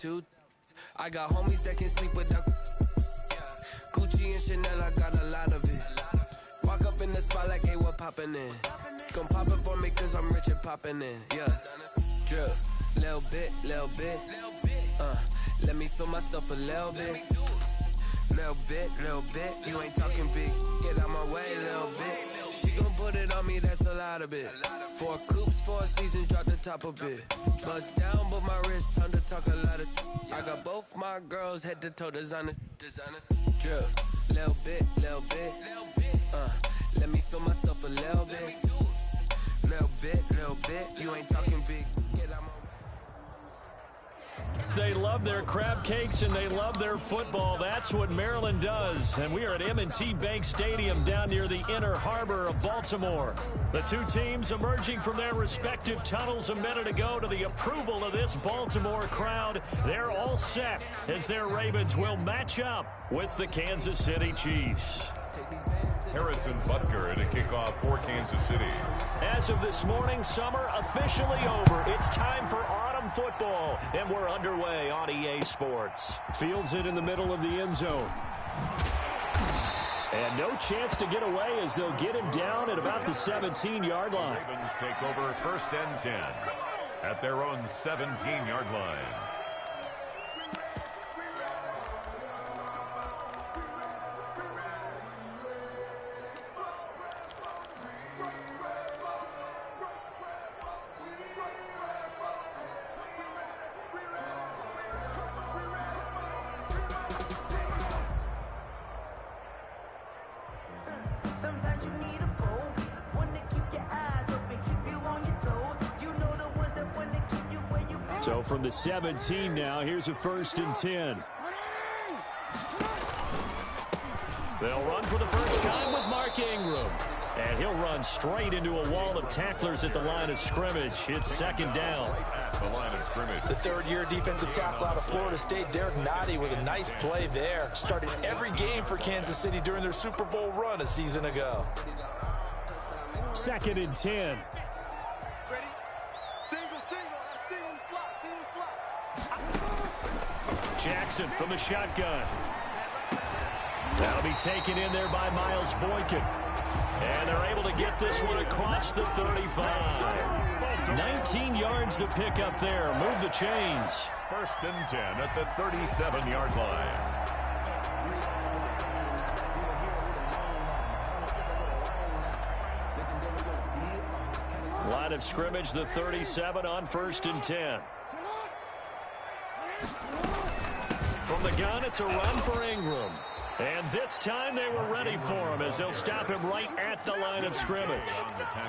2. I got homies that can sleep without Gucci and Chanel, I got a lot of it. Walk up in the spot like, hey, what poppin' in? Gon' pop it for me cause I'm rich and poppin' in. Yeah, drip, little bit. Let me feel myself a little bit. Little bit, you ain't talking big. Get out my way, little bit. She gon' put it on me, that's a lot of it. 4 coops, 4 seasons, drop the top a bit. Bust down, but my wrist, time to talk a lot of. I got both my girls head to toe designer. Drip, little bit. Let me feel myself a little bit. Little bit, you ain't talking big. Get out my way. They love their crab cakes and they love their football. That's what Maryland does. And we are at M&T Bank Stadium down near the inner harbor of Baltimore. The two teams emerging from their respective tunnels a minute ago to the approval of this Baltimore crowd. They're all set as their Ravens will match up with the Kansas City Chiefs. Harrison Butker to kick off for Kansas City. As of this morning, summer officially over. It's time for autumn football, and we're underway on EA Sports. Fields it in the middle of the end zone. And no chance to get away as they'll get him down at about the 17-yard line. Ravens take over 1st and 10 at their own 17-yard line. So from the 17 now, here's a 1st and 10. They'll run for the first time with Mark Ingram. And he'll run straight into a wall of tacklers at the line of scrimmage. It's 2nd down. The line of scrimmage. The 3rd-year defensive tackle out of Florida State, Derek Nottie, with a nice play there. Started every game for Kansas City during their Super Bowl run a season ago. 2nd and 10. Jackson from the shotgun. That'll be taken in there by Miles Boykin. And they're able to get this one across the 35. 19 yards to pick up there. Move the chains. 1st and 10 at the 37-yard line. Line of scrimmage, the 37 on 1st and 10. From the gun, it's a run for Ingram. And this time they were ready for him as they'll stop him right at the line of scrimmage.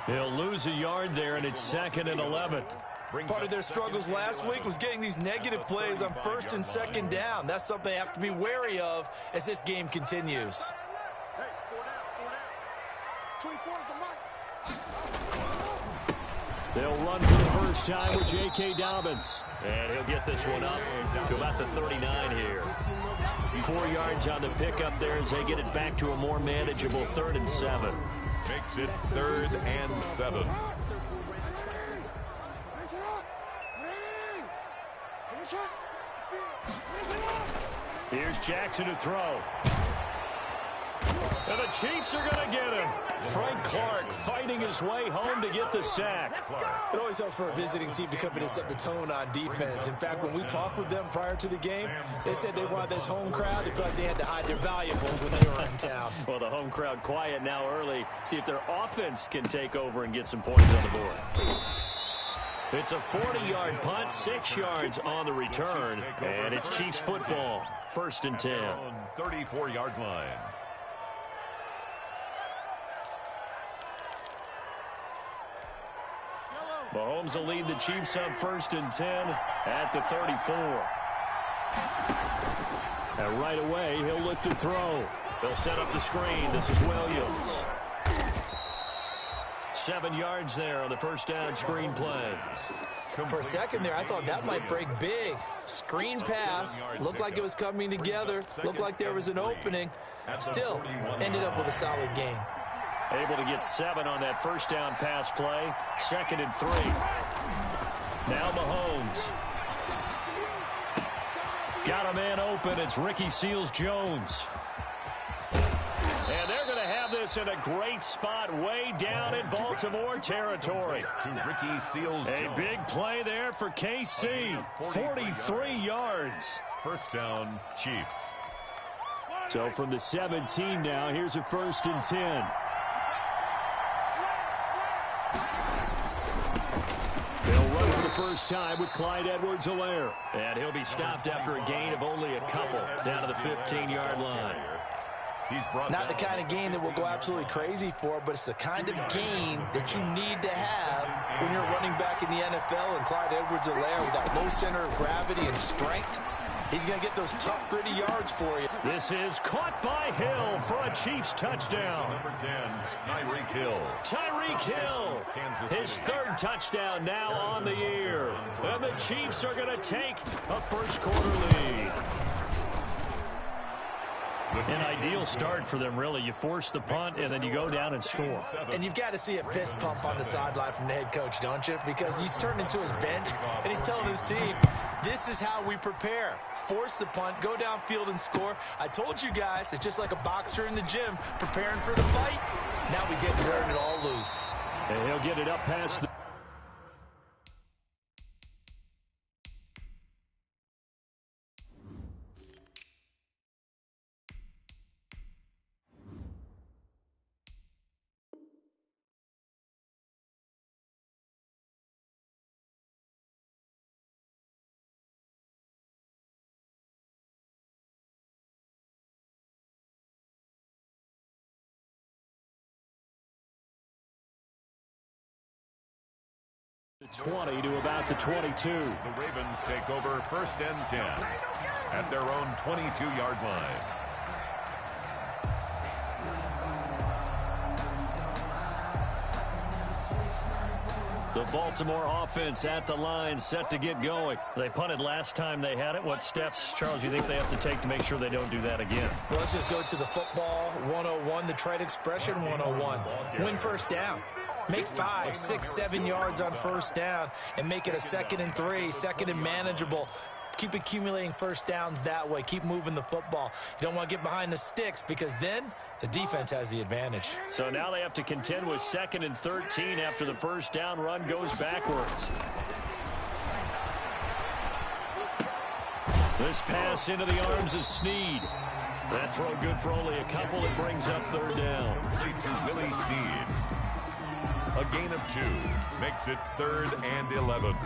He'll lose a yard there, and it's 2nd and 11. Part of their struggles last week was getting these negative plays on 1st and 2nd down. That's something they have to be wary of as this game continues. They'll run for the first time with J.K. Dobbins. And he'll get this one up to about the 39 here. 4 yards on the pickup there as they get it back to a more manageable 3rd and 7. Makes it 3rd and 7. Here's Jackson to throw. And the Chiefs are going to get him. Frank Clark fighting his way home to get the sack. It always helps for a visiting team to come in and set the tone on defense. In fact, when we talked with them prior to the game, they said they wanted this home crowd to feel like they had to hide their valuables when they were in town. Well, the home crowd quiet now early. See if their offense can take over and get some points on the board. It's a 40-yard punt, 6 yards on the return, and it's Chiefs football. 1st and 10. 34-yard line. Mahomes will lead the Chiefs on 1st and 10 at the 34. And right away, he'll look to throw. They'll set up the screen. This is Williams. 7 yards there on the first down screen play. For a second there, I thought that might break big. Screen pass. Looked like it was coming together. Looked like there was an opening. Still, ended up with a solid game. Able to get 7 on that first down pass play. 2nd and 3. Now Mahomes. Got a man open. It's Ricky Seals-Jones. And they're going to have this in a great spot way down in Baltimore territory. To Ricky Seals-Jones. A big play there for KC. 43 yards. First down, Chiefs. So from the 17 now, here's a 1st and 10. They'll run for the first time with Clyde Edwards-Helaire. And he'll be stopped after a gain of only a couple down to the 15-yard line. Not the kind of gain that we'll go absolutely crazy for, but it's the kind of gain that you need to have when you're running back in the NFL. And Clyde Edwards-Helaire with that low center of gravity and strength, he's going to get those tough, gritty yards for you. This is caught by Hill for a Chiefs touchdown. Number 10, Tyreek Hill. Tyreek Hill, his 3rd touchdown now on the year. And the Chiefs are going to take a first-quarter lead. An ideal start for them, really. You force the punt, and then you go down and score. And you've got to see a fist pump on the sideline from the head coach, don't you? Because he's turned into his bench, and he's telling his team, this is how we prepare. Force the punt, go downfield and score. I told you guys, it's just like a boxer in the gym preparing for the fight. Now we get to turn it all loose. And he'll get it up past the... The 20 to about the 22. The Ravens take over 1st and 10 at their own 22-yard line. The Baltimore offense at the line, set to get going. They punted last time they had it. What steps, Charles, do you think they have to take to make sure they don't do that again? Well, let's just go to the football 101, the trade expression 101. Win first down. Make 5, 6, 7 yards on first down and make it a 2nd and 3, 2nd and manageable. Keep accumulating first downs that way. Keep moving the football. You don't want to get behind the sticks because then the defense has the advantage. So now they have to contend with 2nd and 13 after the first down run goes backwards. This pass into the arms of Snead. That throw good for only a couple. It brings up 3rd down. Play to Willie Snead. A gain of 2 makes it 3rd and 11.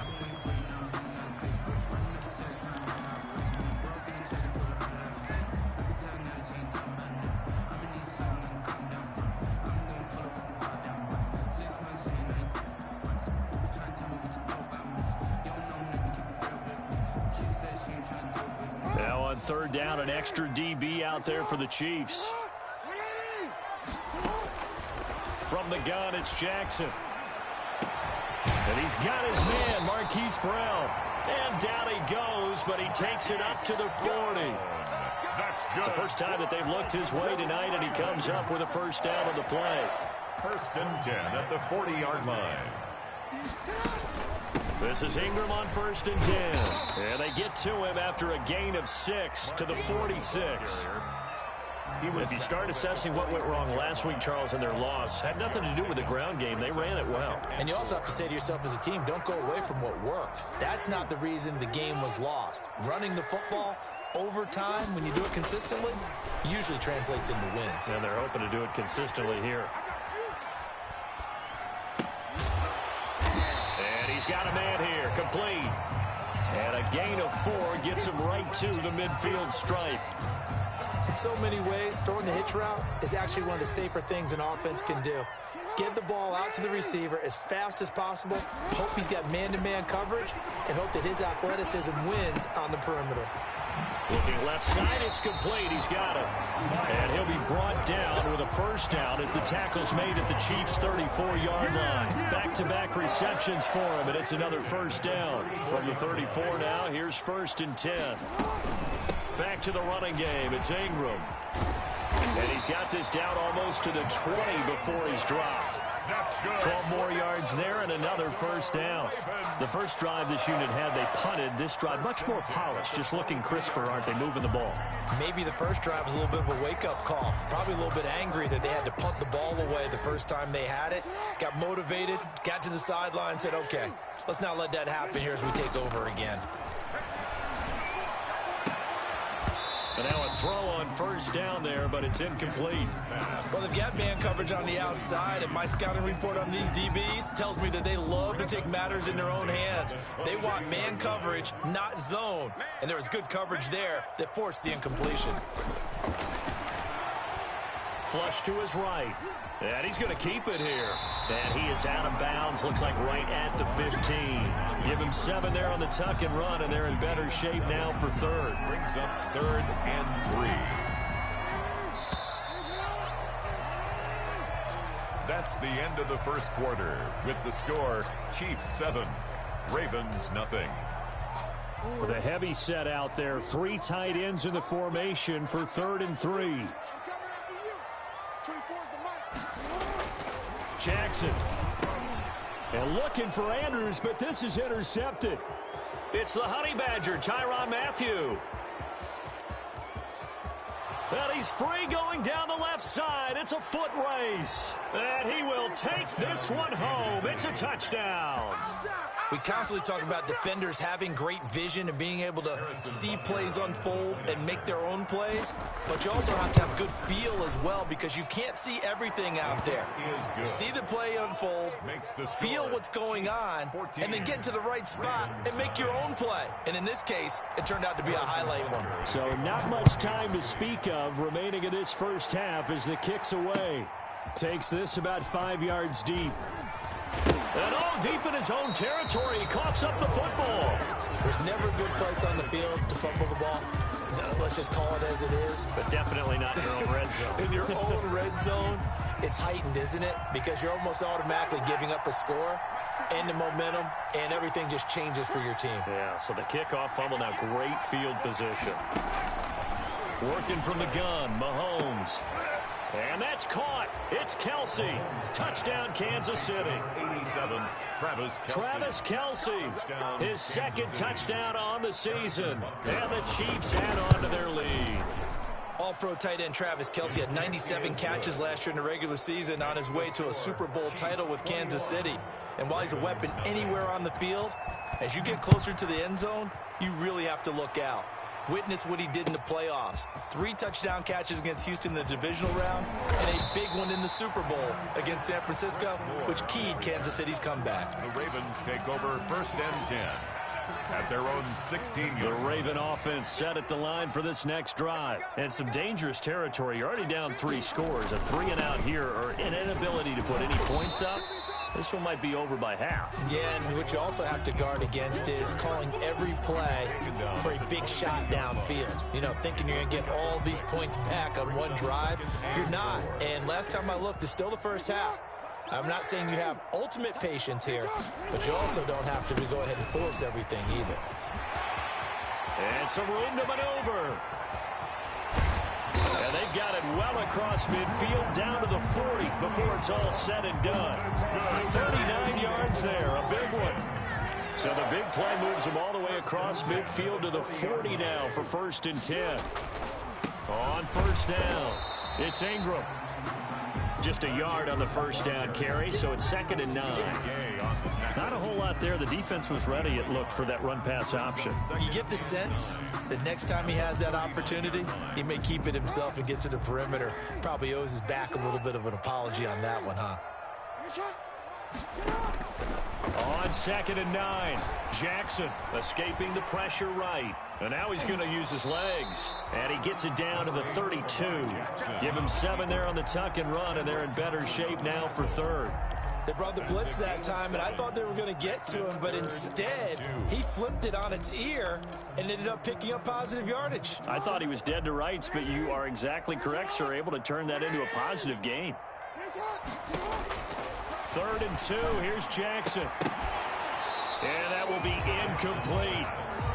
Now on 3rd down, an extra DB out there for the Chiefs. From the gun, it's Jackson. And he's got his man, Marquise Brown. And down he goes, but he takes it up to the 40. It's the first time that they've looked his way tonight, and he comes up with a first down on the play. 1st and 10 at the 40-yard line. This is Ingram on 1st and 10. And they get to him after a gain of 6 to the 46. If you start assessing what went wrong last week, Charles, in their loss, had nothing to do with the ground game. They ran it well. And you also have to say to yourself as a team, don't go away from what worked. That's not the reason the game was lost. Running the football over time, when you do it consistently, usually translates into wins. And they're hoping to do it consistently here. And he's got a man here, complete. And a gain of 4 gets him right to the midfield stripe. In so many ways, throwing the hitch route is actually one of the safer things an offense can do. Get the ball out to the receiver as fast as possible, hope he's got man-to-man coverage, and hope that his athleticism wins on the perimeter. Looking left side, it's complete. He's got it. And he'll be brought down with a first down as the tackle's made at the Chiefs' 34-yard line. Back-to-back receptions for him, and it's another first down. From the 34 now, here's 1st and 10. Back to the running game. It's And he's got this down almost to the 20 before he's dropped. 12 more yards there and another first down. The first drive this unit had, they punted. This drive, much more polished, just looking crisper, aren't they, moving the ball? Maybe the first drive was a little bit of a wake-up call. Probably a little bit angry that they had to punt the ball away the first time they had it. Got motivated, got to the sideline, said, okay, let's not let that happen here as we take over again. And now a throw on first down there, but it's incomplete. Well, they've got man coverage on the outside, and my scouting report on these DBs tells me that they love to take matters in their own hands. They want man coverage, not zone. And there was good coverage there that forced the incompletion. Flush to his right. And he's going to keep it here. And he is out of bounds, looks like right at the 15. Give him 7 there on the tuck and run, and they're in better shape now for third. Brings up 3rd and 3. That's the end of the first quarter. With the score, Chiefs 7, Ravens nothing. With a heavy set out there, 3 tight ends in the formation for 3rd and 3. Jackson. And looking for Andrews, but this is intercepted. It's the Honey Badger, Tyrann Mathieu. Well, he's free going down the left side. It's a foot race. And he will take this one home. It's a touchdown. We constantly talk about defenders having great vision and being able to see plays unfold and make their own plays. But you also have to have good feel as well, because you can't see everything out there. See the play unfold, feel what's going on, and then get to the right spot and make your own play. And in this case, it turned out to be a highlight one. So not much time to speak of remaining in this first half as the kick's away. Takes this about 5 yards deep. And all deep in his own territory, he coughs up the football. There's never a good place on the field to fumble the ball. Let's just call it as it is. But definitely not in your own red zone. In your own red zone, it's heightened, isn't it? Because you're almost automatically giving up a score and the momentum, and everything just changes for your team. Yeah, so the kickoff fumble, now great field position. Working from the gun, Mahomes. And that's caught. It's Kelsey. Touchdown, Kansas City. 87, Travis Kelce. His second touchdown on the season. And the Chiefs add on to their lead. All-pro tight end Travis Kelce had 97 catches last year in the regular season, on his way to a Super Bowl title with Kansas City. And while he's a weapon anywhere on the field, as you get closer to the end zone, you really have to look out. Witness what he did in the playoffs. 3 touchdown catches against Houston in the divisional round, and a big one in the Super Bowl against San Francisco, which keyed Kansas City's comeback. The Ravens take over 1st and 10 at their own 16-yard. The Raven offense set at the line for this next drive. And some dangerous territory. You're already down 3 scores. A 3-and-out here, or an inability to put any points up. This one might be over by half. Yeah, and what you also have to guard against is calling every play for a big shot downfield. You know, thinking you're going to get all these points back on one drive. You're not. And last time I looked, it's still the first half. I'm not saying you have ultimate patience here, but you also don't have to go ahead and force everything either. And some room to maneuver. And they've got it well across midfield, down to the 40 before it's all said and done. 39 yards there, a big one. So the big play moves them all the way across midfield to the 40 now for 1st and 10. On 1st down, it's Ingram. Just a yard on the 1st down carry, so it's 2nd and 9. Not a whole lot there. The defense was ready, it looked, for that run-pass option. You get the sense that next time he has that opportunity, he may keep it himself and get to the perimeter. Probably owes his back a little bit of an apology on that one, huh? On 2nd and 9, Jackson escaping the pressure right. And now he's going to use his legs. And he gets it down to the 32. Give him 7 there on the tuck and run, and they're in better shape now for 3rd. They brought the blitz that time, and I thought they were going to get to him, but instead, he flipped it on its ear and ended up picking up positive yardage. I thought he was dead to rights, but you are exactly correct, sir. Able to turn that into a positive gain. 3rd and 2. Here's Jackson. And that will be incomplete.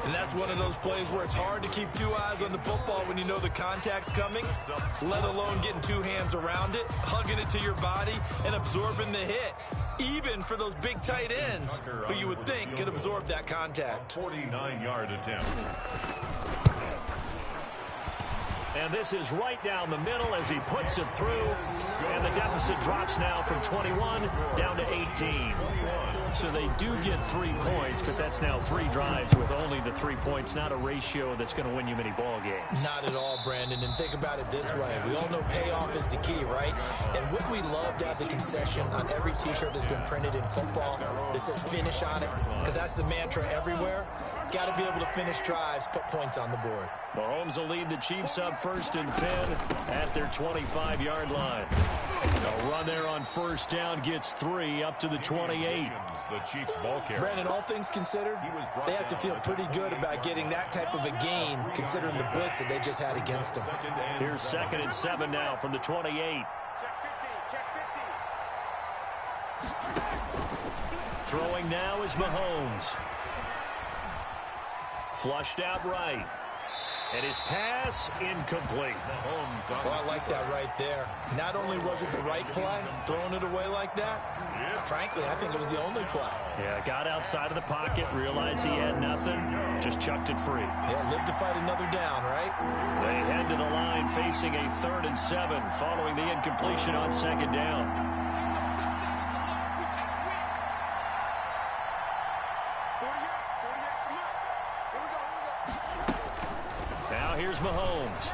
And that's one of those plays where it's hard to keep 2 eyes on the football when you know the contact's coming, let alone getting 2 hands around it, hugging it to your body, and absorbing the hit. even for those big tight ends who you would think could absorb that contact. 49-yard attempt. And this is right down the middle as he puts it through. And the deficit drops now from 21 down to 18. So they do get 3 points, but that's now 3 drives with only the 3 points. Not a ratio that's going to win you many ball games. Not at all, Brandon. And think about it this way. We all know payoff is the key, right? And wouldn't we love to have the concession on every T-shirt that's been printed in football that says finish on it? Because that's the mantra everywhere. Got to be able to finish drives, put points on the board. Mahomes will lead the Chiefs up 1st and 10 at their 25-yard line. A run there on 1st down gets 3 up to the 28. The Chiefs ball carrier. Brandon, all things considered, they have to feel pretty good about getting that type of a gain considering the blitz that they just had against them. Here's 2nd and 7 now from the 28. Throwing now is Mahomes. Flushed out right. And his pass incomplete. Mahomes. Well, I like that right there. Not only was it the right play, throwing it away like that, frankly, I think it was the only play. Yeah, got outside of the pocket, realized he had nothing, just chucked it free. Yeah, live to fight another down, right? They head to the line facing a 3rd and 7 following the incompletion on 2nd down. Now here's Mahomes.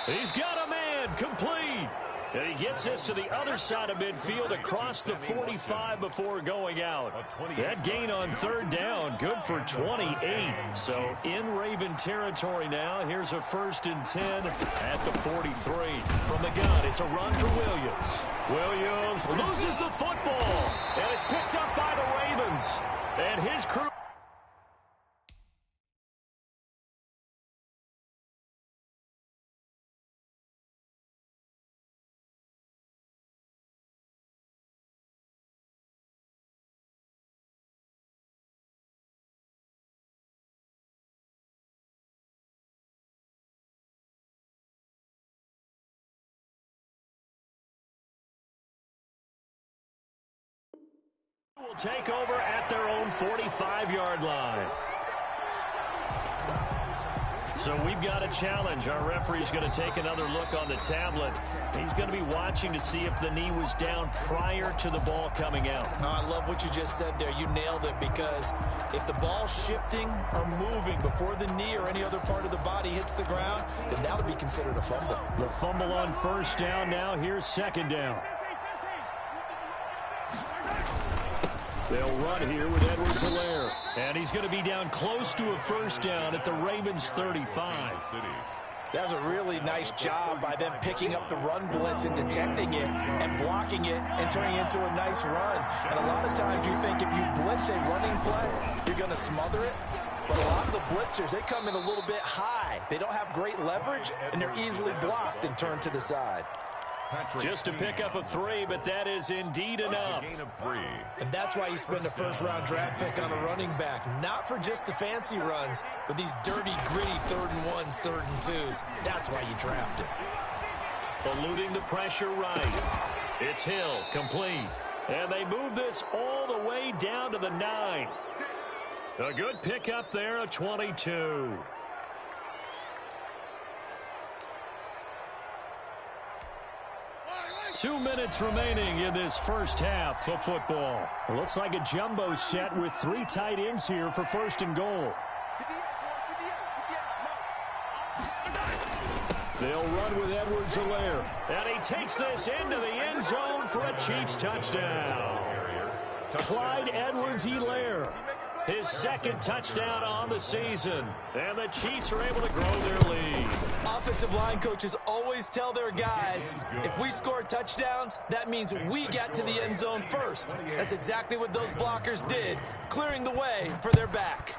He's got a man, complete. And he gets this to the other side of midfield across the 45 before going out. That gain on 3rd down, good for 28. So in Raven territory now. Here's a 1st and 10 at the 43. From the gun, it's a run for Williams. Williams loses the football. And it's picked up by the Ravens. And his crew. Will take over at their own 45-yard line. So we've got a challenge. Our referee's going to take another look on the tablet. He's going to be watching to see if the knee was down prior to the ball coming out. Oh, I love what you just said there. You nailed it, because if the ball's shifting or moving before the knee or any other part of the body hits the ground, then that would be considered a fumble. The fumble on 1st down now. Here's 2nd down. They'll run here with Edwards-Helaire. And he's going to be down close to a 1st down at the Ravens 35. That's a really nice job by them picking up the run blitz and detecting it and blocking it and turning it into a nice run. And a lot of times you think if you blitz a running play, you're going to smother it. But a lot of the blitzers, they come in a little bit high. They don't have great leverage, and they're easily blocked and turned to the side. Just to pick up a 3, but that is indeed enough. And that's why you spend a 1st-round draft pick on a running back. Not for just the fancy runs, but these dirty, gritty 3rd and 1s, 3rd and 2s. That's why you draft him. Eluding the pressure right. It's Hill, complete. And they move this all the way down to the 9. A good pickup there, a 22. Two minutes remaining in this 1st half of football. It looks like a jumbo set with 3 tight ends here for 1st and goal. They'll run with Edwards-Helaire. And he takes this into the end zone for a Chiefs touchdown. Clyde Edwards-Helaire. His 2nd touchdown on the season. And the Chiefs are able to grow their lead. Offensive line coaches always tell their guys, if we score touchdowns, that means we get to the end zone first. That's exactly what those blockers did, clearing the way for their back.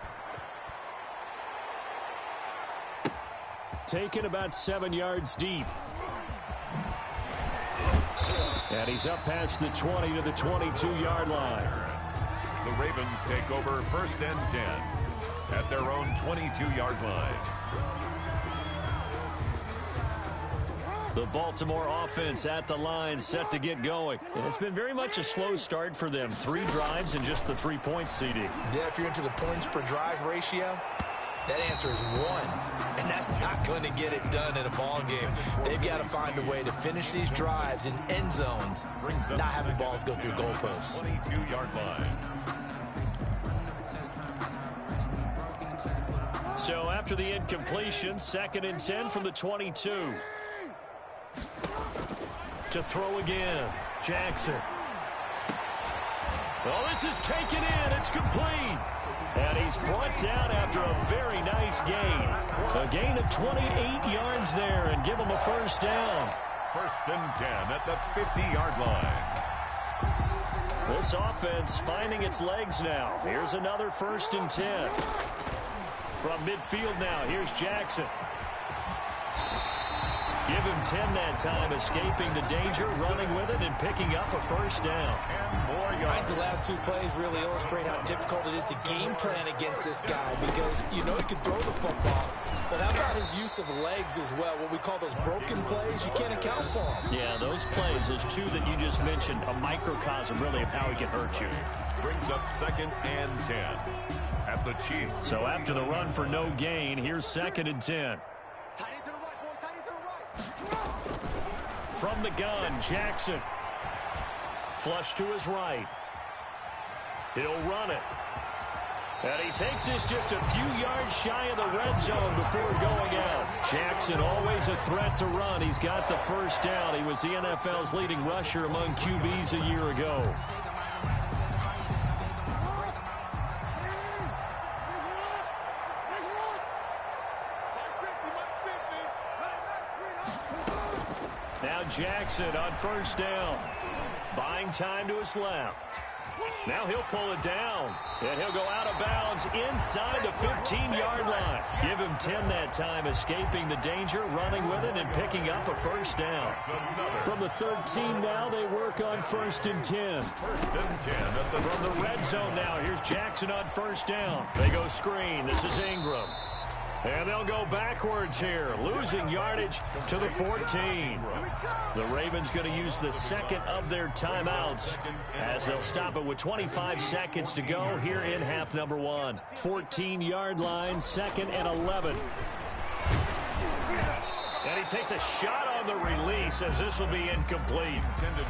Taken about 7 yards deep. And he's up past the 20 to the 22-yard line. The Ravens take over 1st and 10 at their own 22-yard line. The Baltimore offense at the line, set to get going. And it's been very much a slow start for them. 3 drives and just the 3 points, CD. Yeah, if you're into the points per drive ratio, that answer is 1. And that's not going to get it done in a ball game. They've got to find a way to finish these drives in end zones, not having balls go through goalposts. 22-yard line. So after the incompletion, 2nd and 10 from the 22. To throw again, Jackson. Well, this is taken in. It's complete. And he's brought down after a very nice gain. A gain of 28 yards there and give him a first down. 1st and 10 at the 50-yard line. This offense finding its legs now. Here's another 1st and 10. From midfield now, here's Jackson. Give him 10 that time, escaping the danger, running with it, and picking up a first down. 10 more yards. I think the last 2 plays really illustrate how difficult it is to game plan against this guy, because you know he can throw the football, but how about his use of legs as well? What we call those broken plays, you can't account for them. Yeah, those plays, those 2 that you just mentioned, a microcosm really of how he can hurt you. Brings up 2nd and 10 at the Chiefs. So after the run for no gain, here's 2nd and 10. From the gun, Jackson. Flush to his right. He'll run it. And he takes this just a few yards shy of the red zone before going out. Jackson always a threat to run. He's got the first down. He was the NFL's leading rusher among QBs a year ago. Now Jackson on first down. Buying time to his left. Now he'll pull it down. And he'll go out of bounds inside the 15-yard line. Give him 10 that time, escaping the danger, running with it, and picking up a first down. From the 13 now, they work on 1st and 10. 1st and 10 at the From the red zone now, here's Jackson on first down. They go screen. This is Ingram. And they'll go backwards here, losing yardage to the 14. The Ravens going to use the 2nd of their timeouts as they'll stop it with 25 seconds to go here in half number 1. 14-yard line, 2nd and 11. And he takes a shot on the release as this will be incomplete.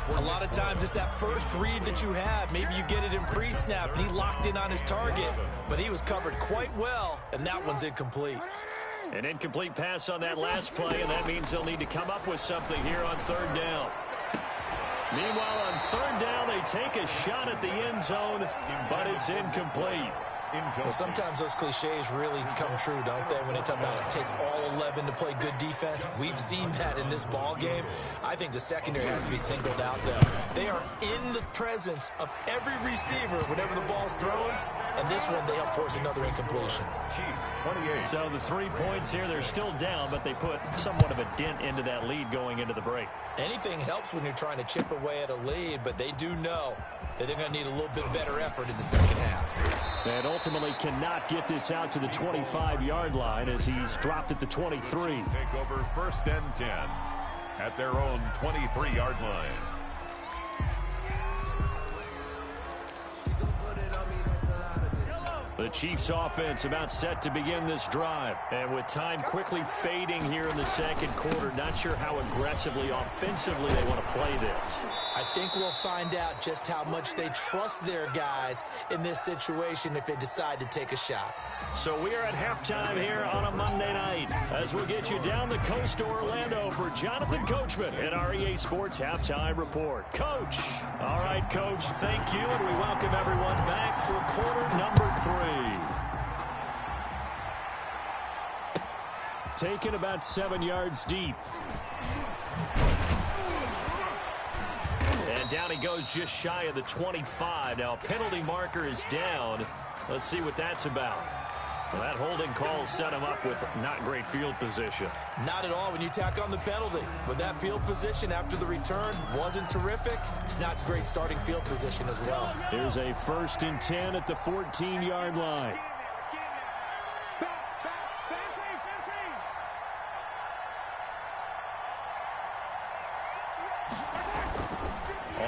A lot of times it's that first read that you have. Maybe you get it in pre-snap, and he locked in on his target, but he was covered quite well, and that one's incomplete. An incomplete pass on that last play, and that means they'll need to come up with something here on 3rd down. Meanwhile, on 3rd down, they take a shot at the end zone, but it's incomplete. Well, sometimes those cliches really come true, don't they? When they talk about it takes all 11 to play good defense. We've seen that in this ball game. I think the secondary has to be singled out, though. They are in the presence of every receiver whenever the ball's thrown. And this one, they help force another incompletion. Chiefs, 28. So the 3 points here, they're still down, but they put somewhat of a dent into that lead going into the break. Anything helps when you're trying to chip away at a lead, but they do know that they're going to need a little bit better effort in the second half. And ultimately cannot get this out to the 25-yard line as he's dropped at the 23. Take over 1st and 10 at their own 23-yard line. The Chiefs offense about set to begin this drive. And with time quickly fading here in the 2nd quarter, not sure how aggressively, offensively they want to play this. I think we'll find out just how much they trust their guys in this situation if they decide to take a shot. So we are at halftime here on a Monday night as we'll get you down the coast to Orlando for Jonathan Coachman in our EA Sports Halftime Report. Coach. All right, Coach, thank you, and we welcome everyone back for quarter number 3. Taken about 7 yards deep. And down he goes just shy of the 25. Now, penalty marker is down. Let's see what that's about. Well, that holding call set him up with not great field position. Not at all when you tack on the penalty. But that field position after the return wasn't terrific. It's not a great starting field position as well. Here's a 1st and 10 at the 14-yard line.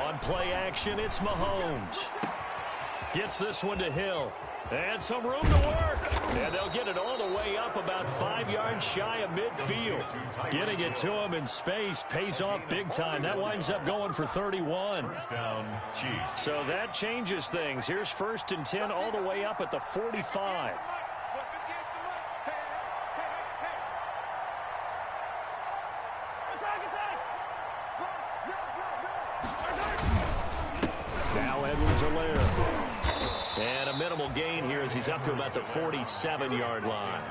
On play action, it's Mahomes. Gets this one to Hill. And some room to work. And they'll get it all the way up about 5 yards shy of midfield. Getting it to him in space pays off big time. That winds up going for 31. First down, Chiefs. So that changes things. Here's 1st and 10 all the way up at the 45. Now Edwards-Helaire. And a minimal gain here as he's up to about the 47-yard line.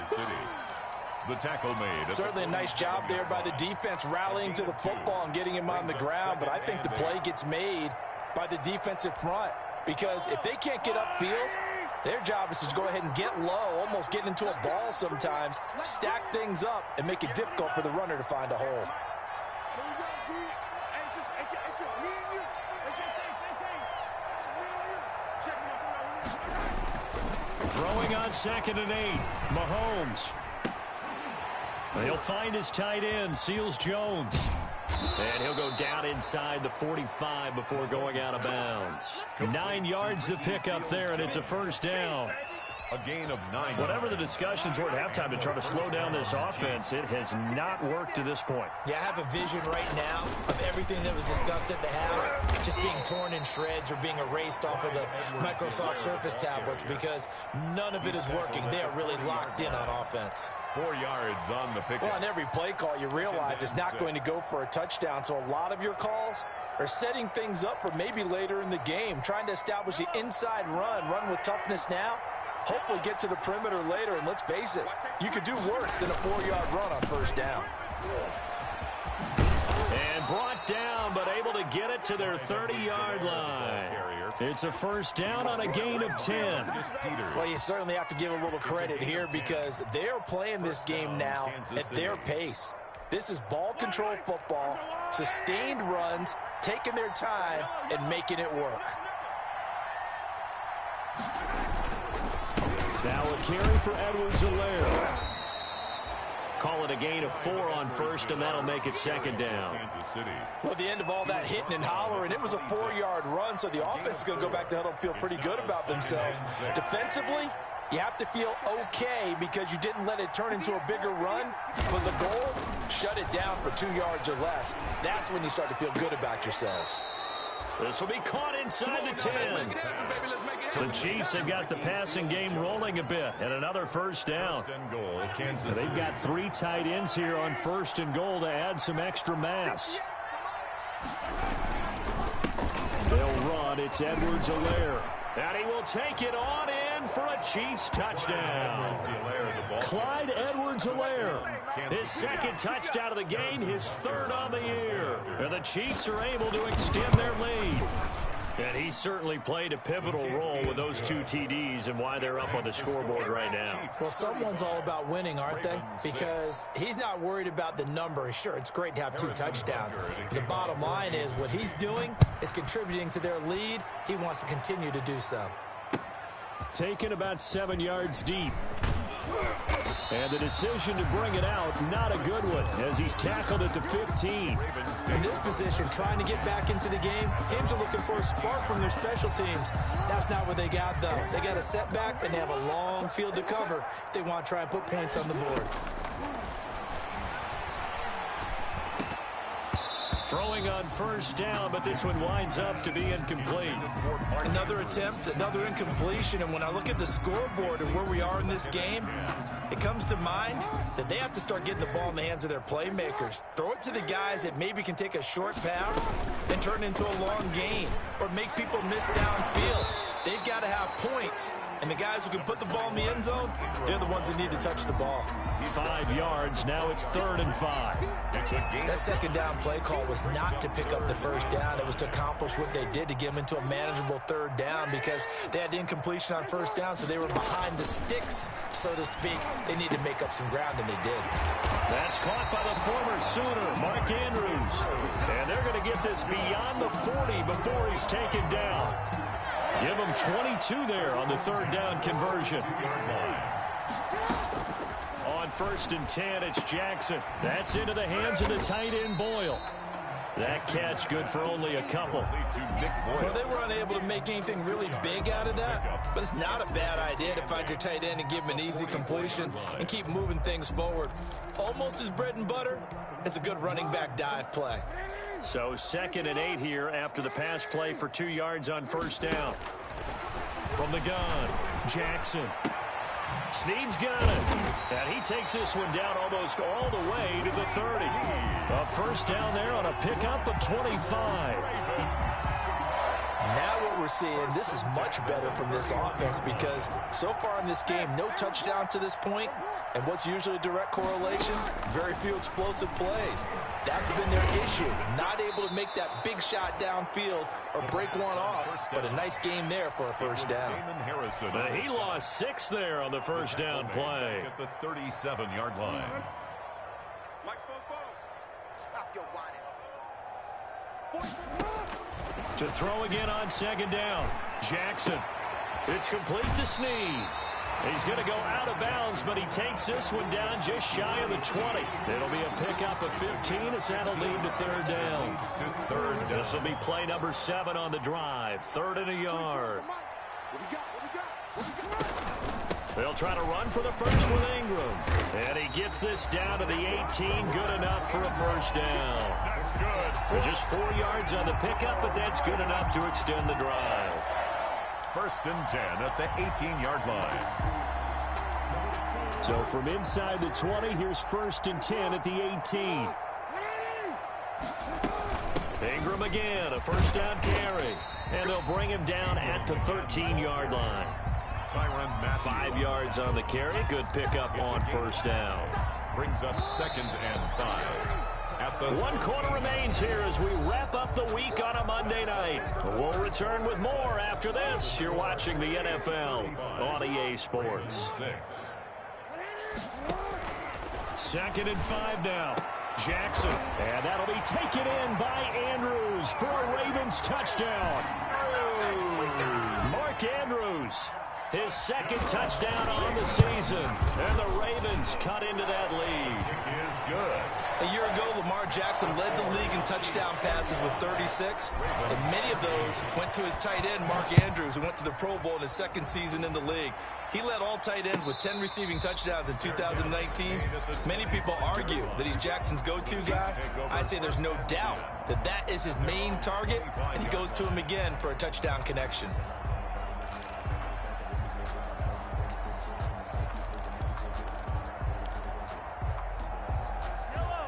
The tackle made. Certainly a nice job there by the defense rallying to the football and getting him on the ground, but I think the play gets made by the defensive front because if they can't get upfield, their job is to go ahead and get low, almost get into a ball sometimes, stack things up, and make it difficult for the runner to find a hole. Throwing on 2nd and 8. Mahomes. He'll find his tight end, Seals Jones. And he'll go down inside the 45 before going out of bounds. 9 yards to pick up there, and it's a first down. A gain of 9. Whatever the discussions were at halftime to try to slow down this offense, it has not worked to this point. Yeah, I have a vision right now of everything that was discussed at the half just being torn in shreds or being erased off of the Microsoft Surface tablets because none of it is working. They are really locked in on offense. 4 yards on the pick. Well, on every play call, you realize it's not going to go for a touchdown, so a lot of your calls are setting things up for maybe later in the game, trying to establish the inside run with toughness now. Hopefully get to the perimeter later, and let's face it, you could do worse than a 4-yard run on first down. And brought down, but able to get it to their 30-yard line. It's a first down on a gain of 10. Well, you certainly have to give a little credit here because they are playing this game now at their pace. This is ball control football, sustained runs, taking their time, and making it work. Now a carry for Edwards-Helaire. Call it a gain of 4 on first, and that'll make it 2nd down. Well, at the end of all that hitting and hollering, it was a 4-yard run, so the offense is going to go back to huddle and feel pretty good about themselves. Defensively, you have to feel okay because you didn't let it turn into a bigger run, but the goal, shut it down for 2 yards or less. That's when you start to feel good about yourselves. This will be caught inside the 10. The Chiefs have got the passing game rolling a bit, and another first down. They've got 3 tight ends here on 1st and goal to add some extra mass. They'll run. It's Edwards-Helaire. And he will take it on in for a Chiefs touchdown. Clyde Edwards-Helaire. His 2nd touchdown of the game, his 3rd on the year. And the Chiefs are able to extend their lead. And he certainly played a pivotal role with those 2 TDs and why they're up on the scoreboard right now. Well, someone's all about winning, aren't they? Because he's not worried about the number. Sure, it's great to have 2 touchdowns. But the bottom line is what he's doing is contributing to their lead. He wants to continue to do so. Taken about 7 yards deep. And the decision to bring it out, not a good one, as he's tackled at the 15. In this position, trying to get back into the game, teams are looking for a spark from their special teams. That's not what they got, though. They got a setback, and they have a long field to cover if they want to try and put points on the board. Throwing on first down, but this one winds up to be incomplete. Another attempt, another incompletion, and when I look at the scoreboard and where we are in this game, it comes to mind that they have to start getting the ball in the hands of their playmakers. Throw it to the guys that maybe can take a short pass and turn it into a long gain or make people miss downfield. They've got to have points, and the guys who can put the ball in the end zone, they're the ones that need to touch the ball. 5 yards, now it's 3rd and 5. That 2nd down play call was not to pick up the first down. It was to accomplish what they did to get them into a manageable 3rd down because they had incompletion on first down, so they were behind the sticks, so to speak. They need to make up some ground, and they did. That's caught by the former Sooner, Mark Andrews. And they're going to get this beyond the 40 before he's taken down. Give him 22 there on the 3rd down conversion. On 1st and 10, it's Jackson. That's into the hands of the tight end, Boyle. That catch good for only a couple. Well, they were unable to make anything really big out of that, but it's not a bad idea to find your tight end and give him an easy completion and keep moving things forward. Almost as bread and butter as a good running back dive play. So 2nd and 8 here after the pass play for 2 yards on first down. From the gun, Jackson. Snead's got it. And he takes this one down almost all the way to the 30. A first down there on a pickup of 25. Now what we're seeing, this is much better from this offense because so far in this game, no touchdown to this point. And what's usually a direct correlation? Very few explosive plays. That's been their issue. Not able to make that big shot downfield or break one off. But a nice game there for a first down. He lost 6 there on the first down play. At the 37-yard line. Stop your whining. To throw again on 2nd down. Jackson. It's complete to Snead. He's going to go out of bounds, but he takes this one down just shy of the 20. It'll be a pickup of 15 as that'll lead to 3rd down. This will be play number 7 on the drive. 3rd and a yard. They'll try to run for the first with Ingram. And he gets this down to the 18. Good enough for a first down. That's good. Just 4 yards on the pickup, but that's good enough to extend the drive. 1st and 10 at the 18-yard line. So from inside the 20, here's 1st and 10 at the 18. Ingram again, a first down carry. And they'll bring him down at the 13-yard line. 5 yards on the carry. Good pickup on first down. Brings up 2nd and 5. At the 1 quarter remains here as we wrap up the week on a Monday night. We'll return with more after this. You're watching the NFL on EA Sports. 2nd and 5 now. Jackson. And that'll be taken in by Andrews for a Ravens touchdown. Mark Andrews. His 2nd touchdown on the season. And the Ravens cut into that lead. kick is good. A year ago, Lamar Jackson led the league in touchdown passes with 36, and many of those went to his tight end, Mark Andrews, who went to the Pro Bowl in his 2nd season in the league. He led all tight ends with 10 receiving touchdowns in 2019. Many people argue that he's Jackson's go-to guy. I say there's no doubt that that is his main target, and he goes to him again for a touchdown connection.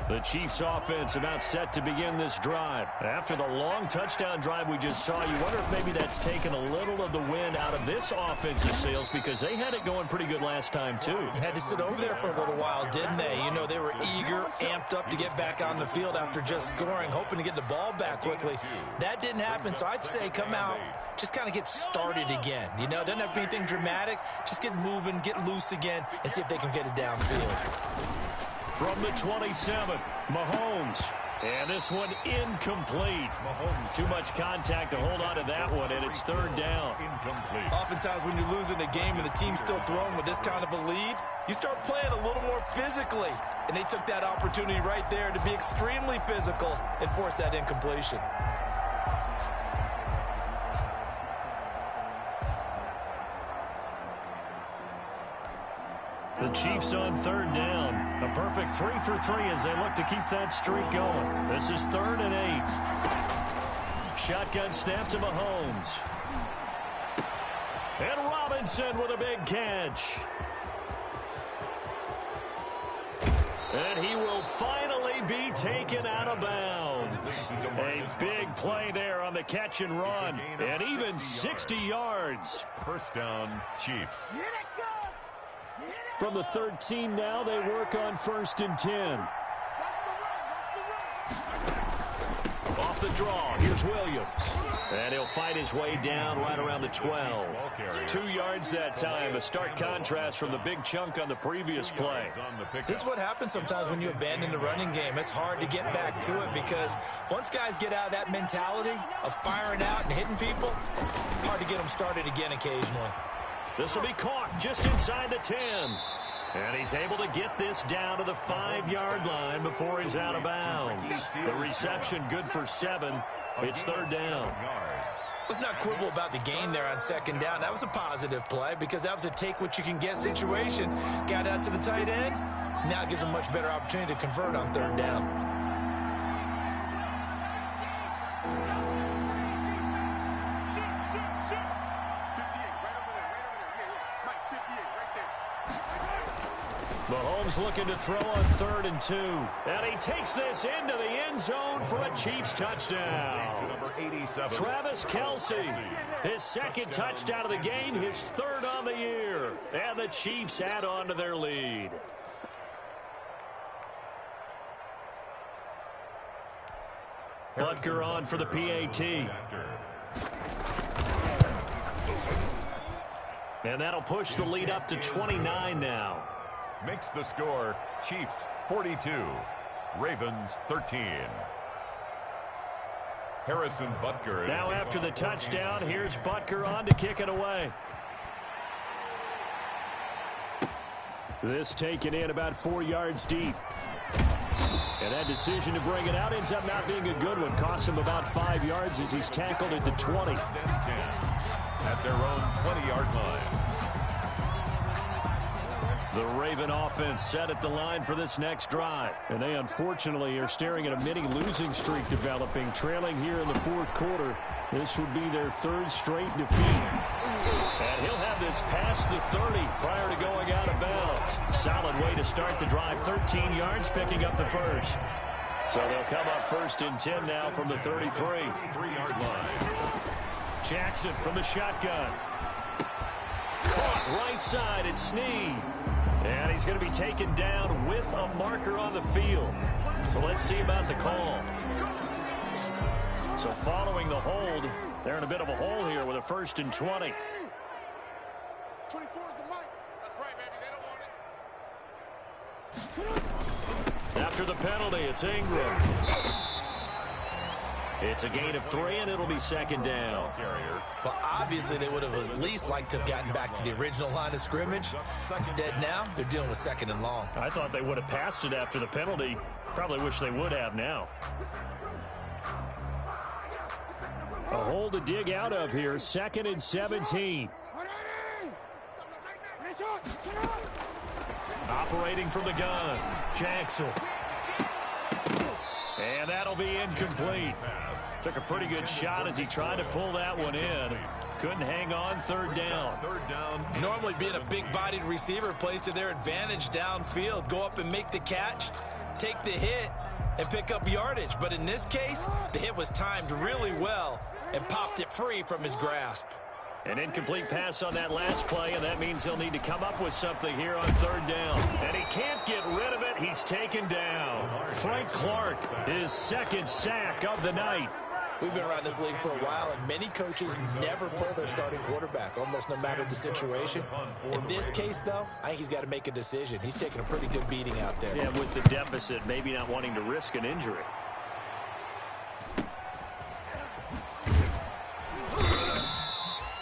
The Chiefs offense about set to begin this drive. After the long touchdown drive we just saw, you wonder if maybe that's taken a little of the wind out of this offensive sails because they had it going pretty good last time too. Had to sit over there for a little while, didn't they? You know, they were eager, amped up to get back on the field after just scoring, hoping to get the ball back quickly. That didn't happen, so I'd say come out, just kind of get started again. You know, doesn't have to be anything dramatic. Just get moving, get loose again, and see if they can get it downfield. From the 27th, Mahomes. And this one incomplete. Mahomes, too much contact to hold on to that one, and it's 3rd down. Incomplete. Oftentimes when you're losing a game and the team's still throwing with this kind of a lead, you start playing a little more physically. And they took that opportunity right there to be extremely physical and force that incompletion. The Chiefs on 3rd down. A perfect 3 for 3 as they look to keep that streak going. This is 3rd and 8. Shotgun snap to Mahomes. And Robinson with a big catch. And he will finally be taken out of bounds. A big play there on the catch and run. And even 60 yards. First down, Chiefs. From the 13 now, they work on 1st and 10. Off the draw, here's Williams. And he'll fight his way down right around the 12. 2 yards that time, a stark contrast from the big chunk on the previous play. This is what happens sometimes when you abandon the running game. It's hard to get back to it because once guys get out of that mentality of firing out and hitting people, hard to get them started again occasionally. This will be caught just inside the 10. And he's able to get this down to the 5-yard line before he's out of bounds. The reception good for 7. It's third down. Let's not quibble about the gain there on second down. That was a positive play because that was a take-what-you-can-get situation. Got out to the tight end. Now it gives him a much better opportunity to convert on third down. Mahomes looking to throw on 3rd and 2. And he takes this into the end zone for a Chiefs touchdown. Travis Kelce, his 2nd touchdown of the game, his 3rd on the year. And the Chiefs add on to their lead. Butker on for the PAT. And that'll push the lead up to 29 now. Makes the score Chiefs 42, Ravens 13. Harrison Butker. Now after the touchdown, here's Butker on to kick it away. This taken in about 4 yards deep. And that decision to bring it out ends up not being a good one. Cost him about 5 yards as he's tackled at the 20. At their own 20-yard line. The Raven offense set at the line for this next drive. And they unfortunately are staring at a mini losing streak developing, trailing here in the 4th quarter. This would be their 3rd straight defeat. And he'll have this past the 30 prior to going out of bounds. Solid way to start the drive. 13 yards, picking up the 1st. So they'll come up 1st and 10 now from the 33. 3-yard line. Jackson from the shotgun. Caught right side at Snead. And he's going to be taken down with a marker on the field. So let's see about the call. So following the hold, they're in a bit of a hole here with a 1st and 20. 24 is the mic. That's right, baby. They don't want it. After the penalty, it's Ingram. It's a gain of 3, and it'll be 2nd down. Well, obviously, they would have at least liked to have gotten back to the original line of scrimmage. Instead, now, they're dealing with 2nd and long. I thought they would have passed it after the penalty. Probably wish they would have now. A hole to dig out of here. 2nd and 17. Operating from the gun. Jackson. And that'll be incomplete. Took a pretty good shot as he tried to pull that one in. Couldn't hang on. 3rd down. Normally being a big-bodied receiver plays to their advantage downfield. Go up and make the catch, take the hit, and pick up yardage. But in this case, the hit was timed really well and popped it free from his grasp. An incomplete pass on that last play, and that means he'll need to come up with something here on 3rd down. And he can't get rid of it. He's taken down. Frank Clark, his 2nd sack of the night. We've been around this league for a while, and many coaches never pull their starting quarterback, almost no matter the situation. In this case, though, I think he's got to make a decision. He's taking a pretty good beating out there. Yeah, with the deficit, maybe not wanting to risk an injury.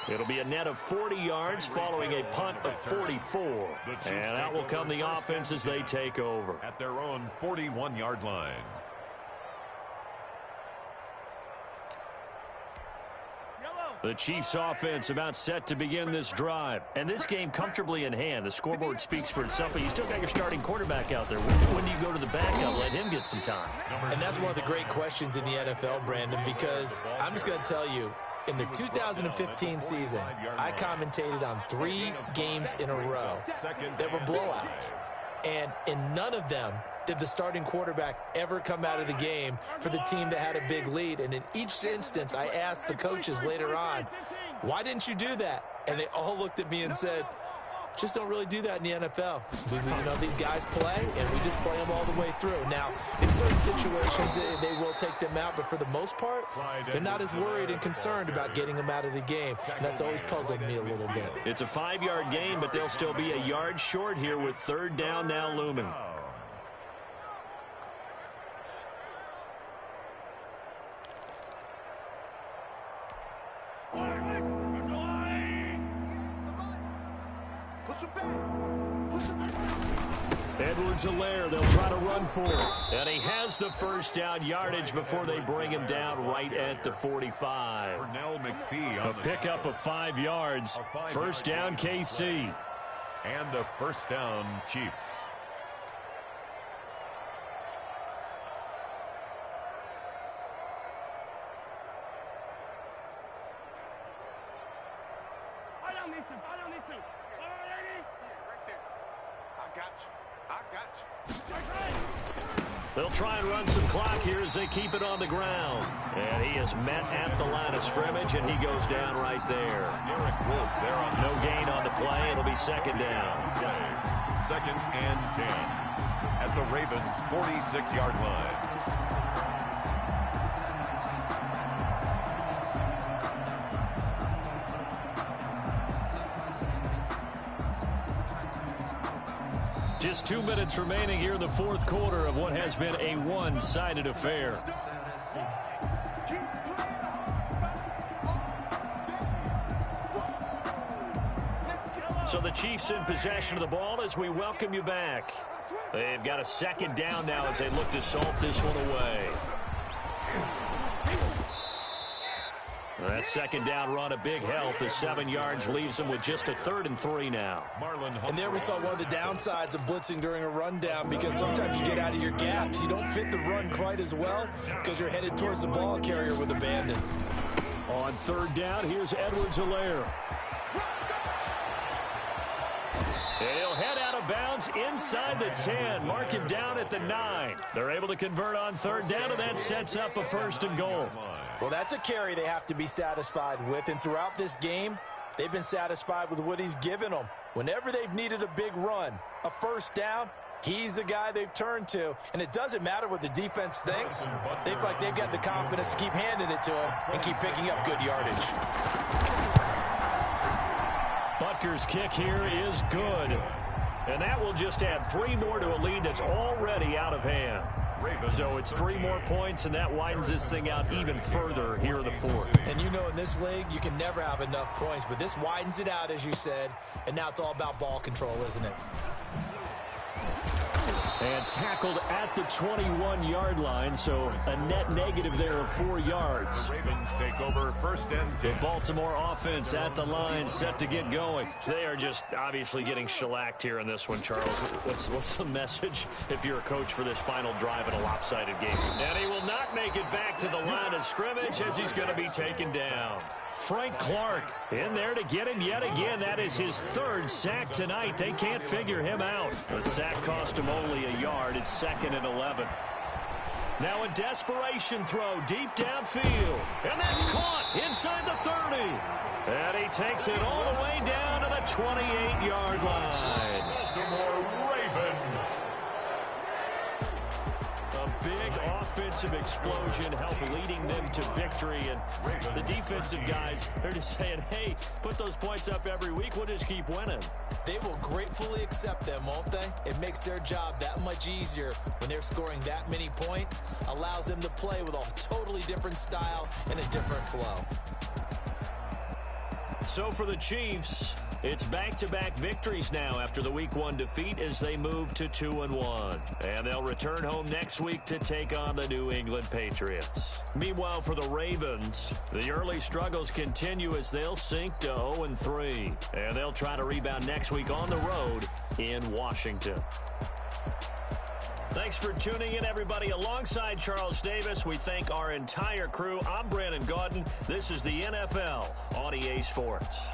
It'll be a net of 40 yards following a punt of 44. And out will come the offense as they take over. At their own 41-yard line. The Chiefs offense about set to begin this drive. And this game comfortably in hand. The scoreboard speaks for itself, but you still got your starting quarterback out there. When do you go to the backup, let him get some time? And that's one of the great questions in the NFL, Brandon, because I'm just going to tell you, in the 2015 season, I commentated on 3 games in a row that were blowouts. And in none of them did the starting quarterback ever come out of the game for the team that had a big lead. And in each instance, I asked the coaches later on, why didn't you do that? And they all looked at me and said, just don't really do that in the NFL. These guys play, and we just play them all the way through. Now, in certain situations, they will take them out, but for the most part, they're not as worried and concerned about getting them out of the game. And that's always puzzled me a little bit. It's a 5-yard gain, but they'll still be a yard short here with 3rd down now looming. Edwards-Helaire, they'll try to run for it. And he has the first down yardage before they bring him down right at the 45. A pickup of 5 yards. First down, KC. And a first down, Chiefs. They'll try and run some clock here as they keep it on the ground. And he is met at the line of scrimmage, and he goes down right there. No gain on the play. It'll be second down. Second and 10 at the Ravens' 46-yard line. Just 2 minutes remaining here in the fourth quarter of what has been a one-sided affair. So the Chiefs in possession of the ball as we welcome you back. They've got a second down now as they look to salt this one away. That second down run a big help as 7 yards leaves them with just a 3rd and 3 now. And there we saw one of the downsides of blitzing during a rundown, because sometimes you get out of your gaps. You don't fit the run quite as well because you're headed towards the ball carrier with abandon. On 3rd down, here's Edwards-Helaire. He'll head out of bounds inside the 10. Mark him down at the 9. They're able to convert on 3rd down, and that sets up a 1st and goal. Well, that's a carry they have to be satisfied with, and throughout this game, they've been satisfied with what he's given them. Whenever they've needed a big run, a 1st down, he's the guy they've turned to, and it doesn't matter what the defense thinks. They've got the confidence to keep handing it to him and keep picking up good yardage. Butker's kick here is good, and that will just add 3 more to a lead that's already out of hand. So it's 3 more points, and that widens this thing out even further here in the 4th. And you know, in this league, you can never have enough points, but this widens it out, as you said, and now it's all about ball control, isn't it? And tackled at the 21-yard line, so a net negative there of 4 yards. The Ravens take over 1st and 10. The Baltimore offense at the line, set to get going. They are just obviously getting shellacked here in this one, Charles. What's the message if you're a coach for this final drive in a lopsided game? And he will not make it back to the line of scrimmage as he's going to be taken down. Frank Clark in there to get him yet again. That is his 3rd sack tonight. They can't figure him out. The sack cost him only a yard. It's 2nd and 11. Now a desperation throw deep downfield. And that's caught inside the 30. And he takes it all the way down to the 28-yard line. Baltimore Ravens. A big offensive explosion helped leading them to victory. And the defensive guys, they're just saying, hey, put those points up every week. We'll just keep winning. They will gratefully accept them, won't they? It makes their job that much easier when they're scoring that many points. Allows them to play with a totally different style and a different flow. So for the Chiefs, it's back-to-back victories now after the Week 1 defeat as they move to 2-1. And they'll return home next week to take on the New England Patriots. Meanwhile, for the Ravens, the early struggles continue as they'll sink to 0-3. And they'll try to rebound next week on the road in Washington. Thanks for tuning in, everybody. Alongside Charles Davis, we thank our entire crew. I'm Brandon Gaudin. This is the NFL on EA Sports.